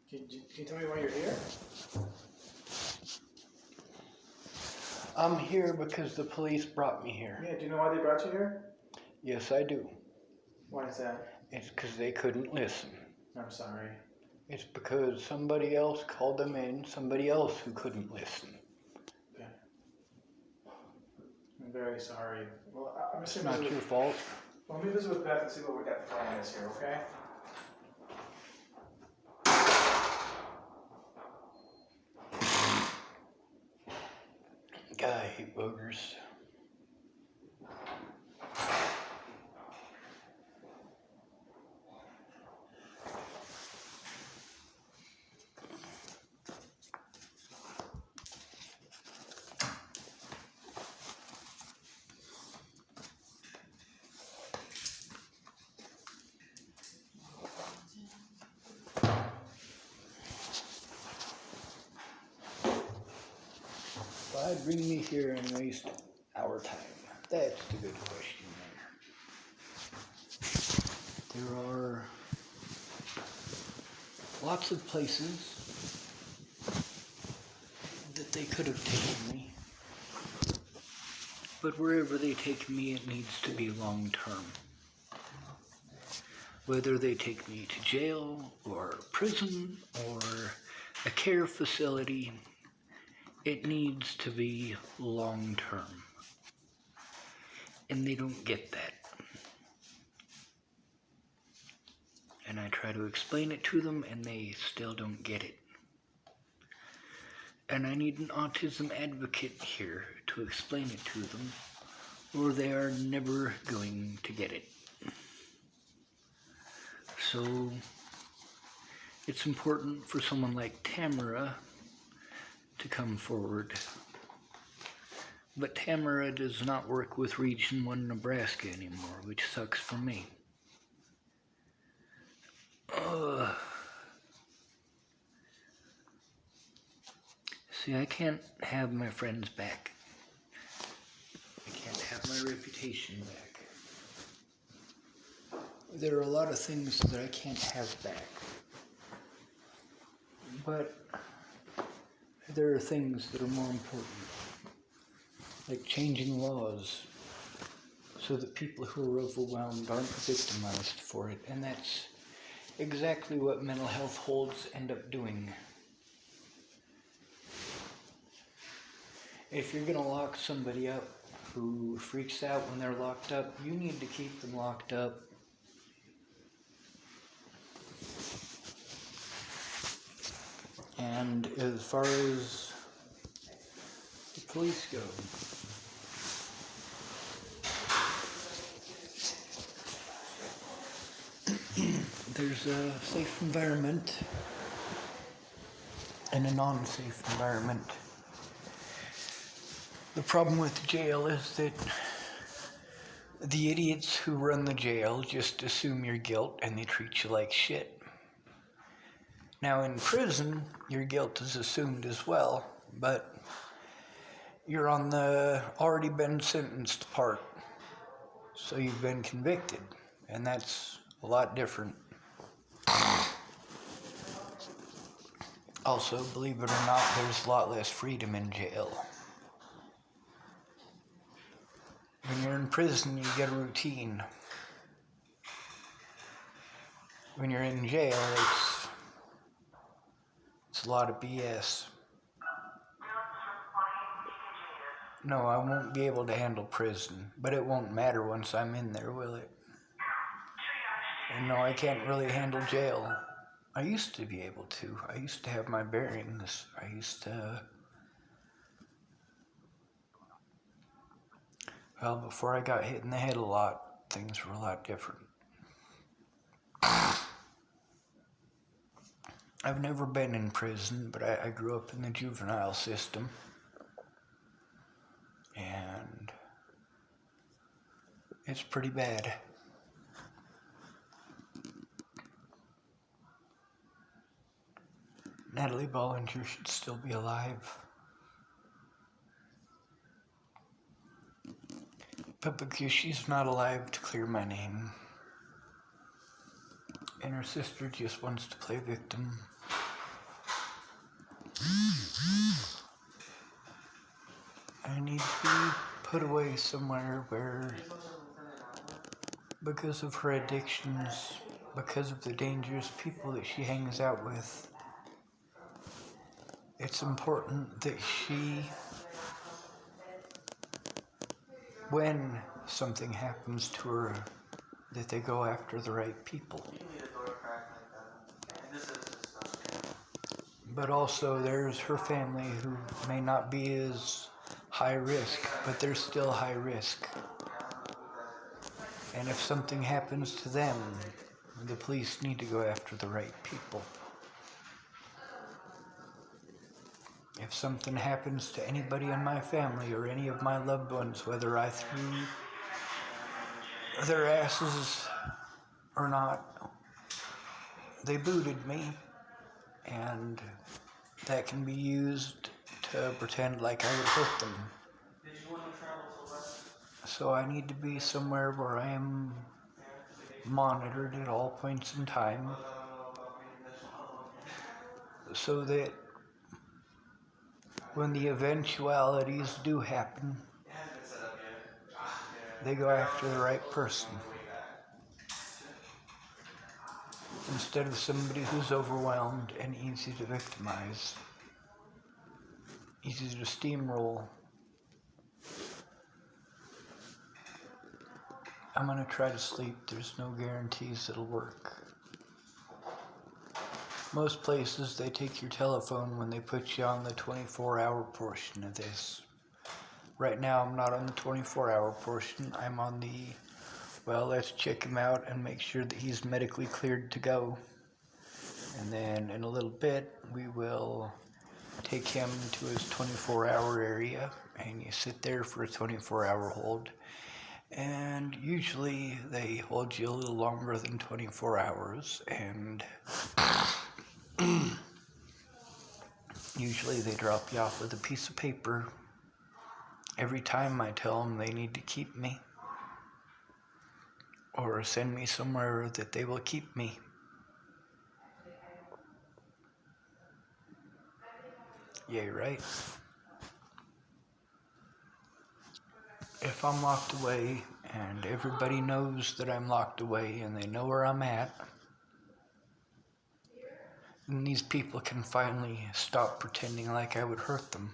Can you tell me why you're here? I'm here because the police brought me here. Yeah, do you know why they brought you here? Yes, I do. Why is that? It's because they couldn't listen. I'm sorry. It's because somebody else called them in, somebody else who couldn't listen. Okay. I'm very sorry. Well, I'm just It's gonna not visit your with, fault. well, let me visit with Beth and see what we got planned this year, okay? God, I hate boogers. Why'd bring me here and waste our time? That's the good question there. There are lots of places that they could have taken me. But wherever they take me, it needs to be long term. Whether they take me to jail or prison or a care facility, it needs to be long term. And they don't get that. And I try to explain it to them and they still don't get it. And I need an autism advocate here to explain it to them, or they are never going to get it. So it's important for someone like Tamara to come forward. But Tamara does not work with Region 1 Nebraska anymore, which sucks for me. See, I can't have my friends back. I can't have my reputation back. There are a lot of things that I can't have back. But there are things that are more important, like changing laws so that people who are overwhelmed aren't victimized for it. And that's exactly what mental health holds end up doing. If you're going to lock somebody up who freaks out when they're locked up, you need to keep them locked up. And as far as the police go, there's a safe environment and a non-safe environment. The problem with jail is that the idiots who run the jail just assume your guilt and they treat you like shit. Now in prison, your guilt is assumed as well, but you're on the already been sentenced part, so you've been convicted, and that's a lot different. Also, believe it or not, there's a lot less freedom in jail. When you're in prison, you get a routine. When you're in jail, it's a lot of BS. No, I won't be able to handle prison, but it won't matter once I'm in there, will it? And no, I can't really handle jail. I used to be able to. I used to have my bearings. Well, before I got hit in the head a lot, things were a lot different. I've never been in prison, but I grew up in the juvenile system. And it's pretty bad. Natalie Bollinger should still be alive. But because she's not alive to clear my name, and her sister just wants to play victim, I need to be put away somewhere where, because of her addictions, because of the dangerous people that she hangs out with, it's important that she, when something happens to her, that they go after the right people. But also there's her family who may not be as high risk, but they're still high risk. And if something happens to them, the police need to go after the right people. If something happens to anybody in my family or any of my loved ones, whether I threw their asses or not, they booted me, and that can be used to pretend like I would hurt them. So I need to be somewhere where I am monitored at all points in time, so that when the eventualities do happen, they go after the right person, instead of somebody who's overwhelmed and easy to victimize, easy to steamroll. I'm gonna try to sleep. There's no guarantees it'll work. Most places, they take your telephone when they put you on the 24-hour portion of this. Right now, I'm not on the 24-hour portion. I'm on the, well, let's check him out and make sure that he's medically cleared to go. And then in a little bit, we will take him to his 24-hour area, and you sit there for a 24-hour hold. And usually they hold you a little longer than 24 hours, and usually they drop you off with a piece of paper every time I tell them they need to keep me, or send me somewhere that they will keep me. Yay, right? If I'm locked away and everybody knows that I'm locked away and they know where I'm at, then these people can finally stop pretending like I would hurt them.